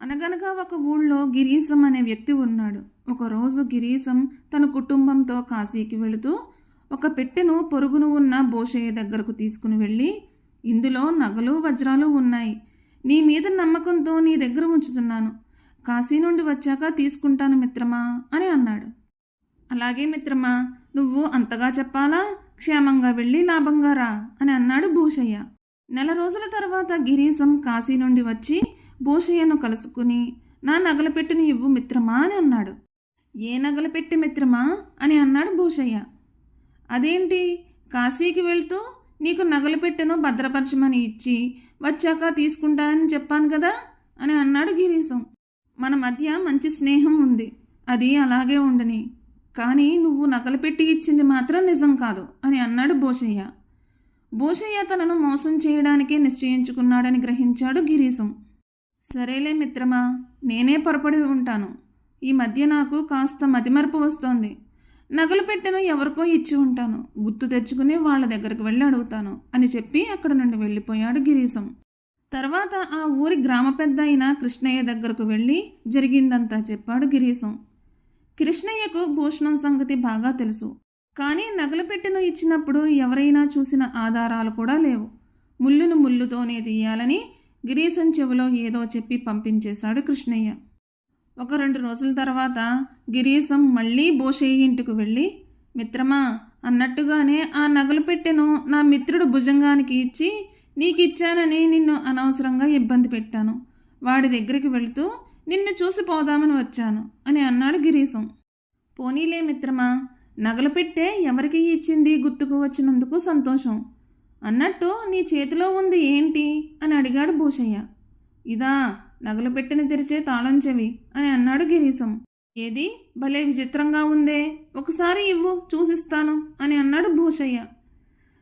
అనగనగా ఒక ఊళ్ళో గిరీశం అనే వ్యక్తి ఉన్నాడు. ఒకరోజు గిరీశం తన కుటుంబంతో కాశీకి వెళుతూ ఒక పెట్టెను పొరుగున ఉన్న బోషయ్య దగ్గరకు తీసుకుని వెళ్ళి, ఇందులో నగలు వజ్రాలు ఉన్నాయి. నీ మీద నమ్మకంతో నీ దగ్గర ఉంచుతున్నాను. కాశీ నుండి వచ్చాక తీసుకుంటాను మిత్రమా అని అన్నాడు. అలాగే మిత్రమా, నువ్వు అంతగా చెప్పాలా? క్షేమంగా వెళ్ళి లాభంగా రా అని అన్నాడు భూషయ్య. నెల రోజుల తర్వాత గిరీశం కాశీ నుండి వచ్చి భూషయ్యను కలుసుకుని, నా నగల పెట్టెను ఇవ్వు మిత్రమా అని అన్నాడు. ఏ నగల పెట్టి మిత్రమా అని అన్నాడు భూషయ్య. అదేంటి, కాశీకి వెళ్తూ నీకు నగల పెట్టెను భద్రపరచమని ఇచ్చి వచ్చాక తీసుకుంటానని చెప్పాను కదా అని అన్నాడు గిరీశం. మన మధ్య మంచి స్నేహం ఉంది, అది అలాగే ఉండని, కానీ నువ్వు నగలు పెట్టి ఇచ్చింది మాత్రం నిజం కాదు అని అన్నాడు భూషయ్య. భూషయ్య తనను మోసం చేయడానికి నిశ్చయించుకున్నాడని గ్రహించాడు గిరీశం. సరేలే మిత్రమా, నేనే పొరపడి ఉంటాను. ఈ మధ్య నాకు కాస్త మతిమరుపు వస్తోంది. నగలు పెట్టెను ఎవరికో ఇచ్చి ఉంటాను, గుర్తు తెచ్చుకుని వాళ్ళ దగ్గరకు వెళ్ళి అడుగుతాను అని చెప్పి అక్కడ నుండి వెళ్ళిపోయాడు గిరీశం. తర్వాత ఆ ఊరి గ్రామ పెద్ద అయిన కృష్ణయ్య దగ్గరకు వెళ్ళి జరిగిందంతా చెప్పాడు గిరీశం. కృష్ణయ్యకు భూషణం సంగతి బాగా తెలుసు, కానీ నగలు పెట్టెను ఇచ్చినప్పుడు ఎవరైనా చూసిన ఆధారాలు కూడా లేవు. ముళ్ళును ముళ్ళుతోనే తీయాలని గిరీశం చెవిలో ఏదో చెప్పి పంపించేశాడు కృష్ణయ్య. ఒక 2 రోజుల తర్వాత గిరీశం మళ్ళీ భూషయ్య ఇంటికి వెళ్ళి, మిత్రమా, అన్నట్టుగానే ఆ నగలు పెట్టెను నా మిత్రుడు భుజంగానికి ఇచ్చి నీకిచ్చానని నిన్ను అనవసరంగా ఇబ్బంది పెట్టాను. వాడి దగ్గరికి వెళుతూ నిన్ను చూసి పోదామని వచ్చాను అని అన్నాడు గిరీశం. పోనీలే మిత్రమా, నగలు పెట్టే ఎవరికి ఇచ్చింది గుర్తుకు వచ్చినందుకు సంతోషం. అన్నట్టు నీ చేతిలో ఉంది ఏంటి అని అడిగాడు భూషయ్య. ఇదా, నగలు పెట్టిన తెరిచే తాళం చెవి అని అన్నాడు గిరీశం. ఏది, భలే విచిత్రంగా ఉందే, ఒకసారి ఇవ్వు చూసిస్తాను అని అన్నాడు భూషయ్య.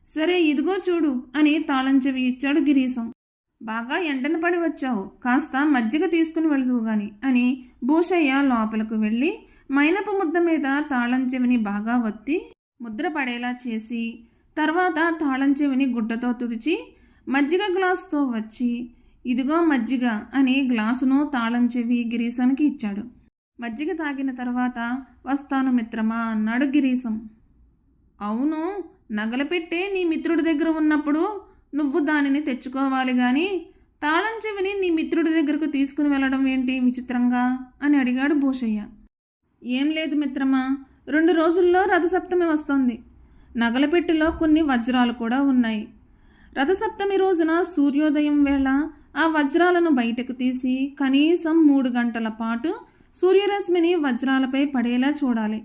సరే ఇదిగో చూడు అని తాళం చెవి ఇచ్చాడు గిరీశం. బాగా ఎండన పడి వచ్చావు, కాస్త మజ్జిగ తీసుకుని వెళుదువు గాని అని భూషయ్య లోపలకు వెళ్ళి మైనపు ముద్ద మీద తాళం చెవిని బాగా ఒత్తి ముద్ర పడేలా చేసి, తర్వాత తాళం చెవిని గుడ్డతో తుడిచి మజ్జిగ గ్లాసుతో వచ్చి, ఇదిగో మజ్జిగ అని గ్లాసును తాళం చెవి గిరీశానికి ఇచ్చాడు. మజ్జిగ తాగిన తర్వాత వస్తాను మిత్రమా అన్నాడు గిరీశం. అవును, నగల పెట్టే నీ మిత్రుడి దగ్గర ఉన్నప్పుడు నువ్వు దానిని తెచ్చుకోవాలి కానీ తాళం చెవిని నీ మిత్రుడి దగ్గరకు తీసుకుని వెళ్ళడం ఏంటి విచిత్రంగా అని అడిగాడు భూషయ్య. ఏం లేదు మిత్రమా, 2 రోజుల్లో రథసప్తమి వస్తోంది. నగల పెట్టెలో కొన్ని వజ్రాలు కూడా ఉన్నాయి. రథసప్తమి రోజున సూర్యోదయం వేళ ఆ వజ్రాలను బయటకు తీసి కనీసం 3 గంటల పాటు సూర్యరశ్మిని వజ్రాలపై పడేలా చూడాలి.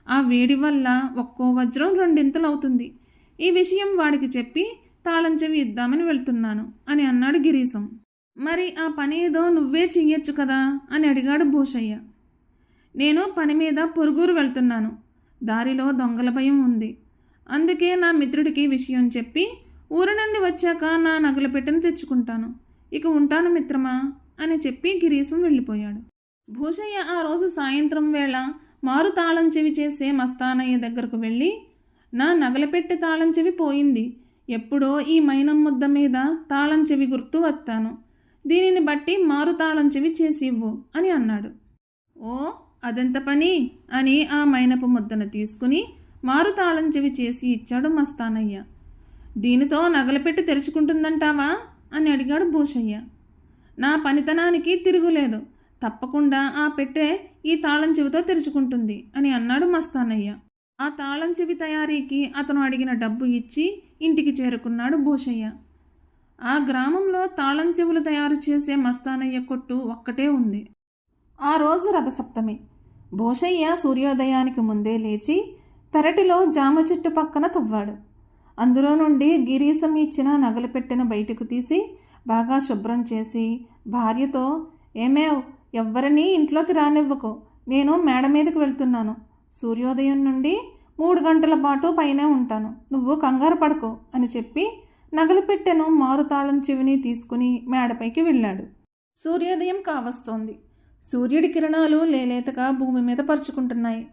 ఆ వేడి వల్ల ఒక్కో వజ్రం 2 అవుతుంది. ఈ విషయం వాడికి చెప్పి తాళం చెవి ఇద్దామని వెళ్తున్నాను అని అన్నాడు గిరీశం. మరి ఆ పని ఏదో నువ్వే చెయ్యొచ్చు కదా అని అడిగాడు భూషయ్య. నేను పని మీద పొరుగురు వెళ్తున్నాను, దారిలో దొంగల భయం ఉంది, అందుకే నా మిత్రుడికి విషయం చెప్పి ఊరు నుండి వచ్చాక నా నగల పెట్టెను తెచ్చుకుంటాను. ఇక ఉంటాను మిత్రమా అని చెప్పి గిరీశం వెళ్ళిపోయాడు. భూషయ్య ఆ రోజు సాయంత్రం వేళ మారు తాళం చెవి చేసే మస్తానయ్య దగ్గరకు వెళ్ళి, నా నగల పెట్టె తాళం చెవి పోయింది, ఎప్పుడో ఈ మైనం ముద్ద మీద తాళం చెవి గుర్తు వస్తాను, దీనిని బట్టి మారు తాళం చెవి చేసి ఇవ్వు అని అన్నాడు. ఓ, అదెంత పని అని ఆ మైనపు ముద్దను తీసుకుని మారు తాళం చెవి చేసి ఇచ్చాడు మస్తానయ్య. దీనితో నగల పెట్టి తెరుచుకుంటుందంటావా అని అడిగాడు భూషయ్య. నా పనితనానికి తిరుగులేదు, తప్పకుండా ఆ పెట్టె ఈ తాళం చెవితో తెరుచుకుంటుంది అని అన్నాడు మస్తానయ్య. ఆ తాళం చెవి తయారీకి అతను అడిగిన డబ్బు ఇచ్చి ఇంటికి చేరుకున్నాడు భూషయ్య. ఆ గ్రామంలో తాళం చెవులు తయారు చేసే మస్తానయ్య కొట్టు ఒక్కటే ఉంది. ఆ రోజు రథసప్తమి. భూషయ్య సూర్యోదయానికి ముందే లేచి పెరటిలో జామ చెట్టు పక్కన తవ్వాడు. అందులో నుండి గిరీశం ఇచ్చిన నగలు పెట్టెను బయటకు తీసి బాగా శుభ్రం చేసి భార్యతో, ఏమేవ్, ఎవ్వరినీ ఇంట్లోకి రానివ్వకు, నేను మేడ మీదకి వెళ్తున్నాను, సూర్యోదయం నుండి 3 గంటల పాటు పైనే ఉంటాను, నువ్వు కంగారు పడకు అని చెప్పి నగలు పెట్టెను మారుతాళం చెవిని తీసుకుని మేడపైకి వెళ్ళాడు. సూర్యోదయం కావస్తోంది. సూర్యుడి కిరణాలు లేలేతగా భూమి మీద పరుచుకుంటున్నాయి.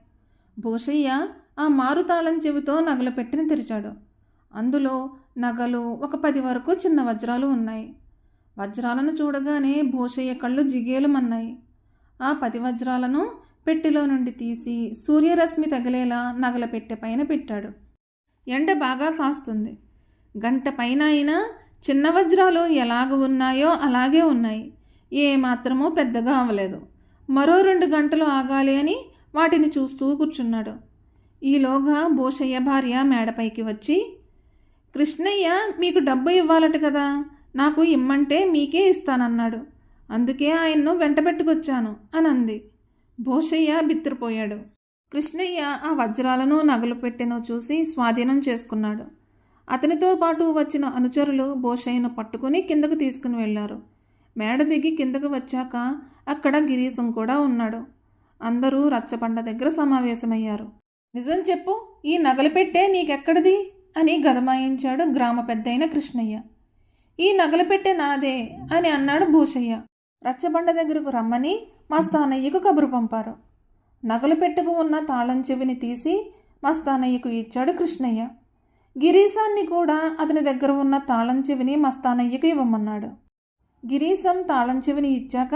భూషయ్య ఆ మారుతాళం చెవితో నగలు పెట్టెను తెరిచాడు. అందులో నగలు ఒక 10 వరకు చిన్న వజ్రాలు ఉన్నాయి. వజ్రాలను చూడగానే భూషయ్య కళ్ళు జిగేలుమన్నాయి. ఆ 10 వజ్రాలను పెట్టెలో నుండి తీసి సూర్యరశ్మి తగిలేలా నగల పెట్టె పైన పెట్టాడు. ఎండ బాగా కాస్తుంది. గంట పైన అయినా చిన్న వజ్రాలు ఎలాగ ఉన్నాయో అలాగే ఉన్నాయి. ఏమాత్రమూ పెద్దగా అవ్వలేదు. మరో 2 గంటలు ఆగాలి అని వాటిని చూస్తూ కూర్చున్నాడు. ఈలోగా భూషయ్య భార్య మేడపైకి వచ్చి, కృష్ణయ్య మీకు డబ్బు ఇవ్వాలట కదా, నాకు ఇమ్మంటే మీకే ఇస్తానన్నాడు. అందుకే ఆయన్ను వెంటబెట్టుకొచ్చాను అని అంది. భూషయ్య బిత్తిరిపోయాడు. కృష్ణయ్య ఆ వజ్రాలను నగలు పెట్టెను చూసి స్వాధీనం చేసుకున్నాడు. అతనితో పాటు వచ్చిన అనుచరులు భూషయ్యను పట్టుకుని కిందకు తీసుకుని వెళ్ళారు. మేడ దిగి కిందకు వచ్చాక అక్కడ గిరీశం కూడా ఉన్నాడు. అందరూ రచ్చబండ దగ్గర సమావేశమయ్యారు. నిజం చెప్పు, ఈ నగలు పెట్టే నీకెక్కడిది అని గదమాయించాడు గ్రామ పెద్దయిన కృష్ణయ్య. ఈ నగలు పెట్టే నాదే అని అన్నాడు భూషయ్య. రచ్చబండ దగ్గరకు రమ్మని మస్తానయ్యకు కబురు పంపారు. నగలు పెట్టుకు ఉన్న తాళం చెవిని తీసి మస్తానయ్యకు ఇచ్చాడు కృష్ణయ్య. గిరీశాన్ని కూడా అతని దగ్గర ఉన్న తాళం చెవిని మస్తానయ్యకు ఇవ్వమన్నాడు. గిరీశం తాళం చెవిని ఇచ్చాక,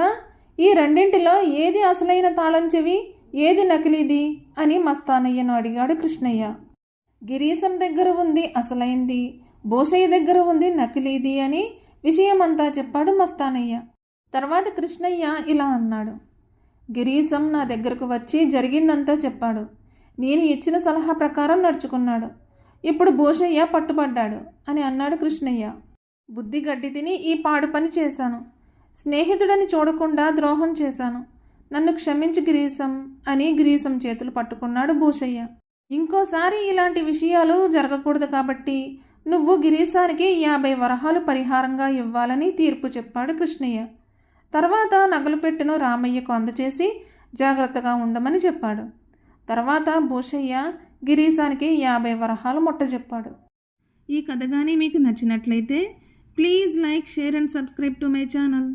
ఈ రెండింటిలో ఏది అసలైన తాళం చెవి, ఏది నకిలీది అని మస్తానయ్యను అడిగాడు కృష్ణయ్య. గిరీశం దగ్గర ఉంది అసలైంది, భూషయ్య దగ్గర ఉంది నకిలీది అని విషయమంతా చెప్పాడు మస్తానయ్య. తర్వాత కృష్ణయ్య ఇలా అన్నాడు. గిరీశం నా దగ్గరకు వచ్చి జరిగిందంతా చెప్పాడు. నేను ఇచ్చిన సలహా ప్రకారం నడుచుకున్నాడు. ఇప్పుడు భూషయ్య పట్టుబడ్డాడు అని అన్నాడు కృష్ణయ్య. బుద్ధి గడ్డి తిని ఈ పాడు పని చేశాను. స్నేహితుడని చూడకుండా ద్రోహం చేశాను. నన్ను క్షమించు గిరీశం అని గిరీశం చేతులు పట్టుకున్నాడు భూషయ్య. ఇంకోసారి ఇలాంటి విషయాలు జరగకూడదు కాబట్టి నువ్వు గిరీశానికి 50 వరహాలు పరిహారంగా ఇవ్వాలని తీర్పు చెప్పాడు కృష్ణయ్య. తర్వాత నగలు పెట్టెను రామయ్యకు అందచేసి జాగ్రత్తగా ఉండమని చెప్పాడు. తర్వాత భూషయ్య గిరీశానికి 50 వరహాలు ముట్టజెప్పాడు. ఈ కథ కానీ మీకు నచ్చినట్లయితే please like, share and subscribe to my channel.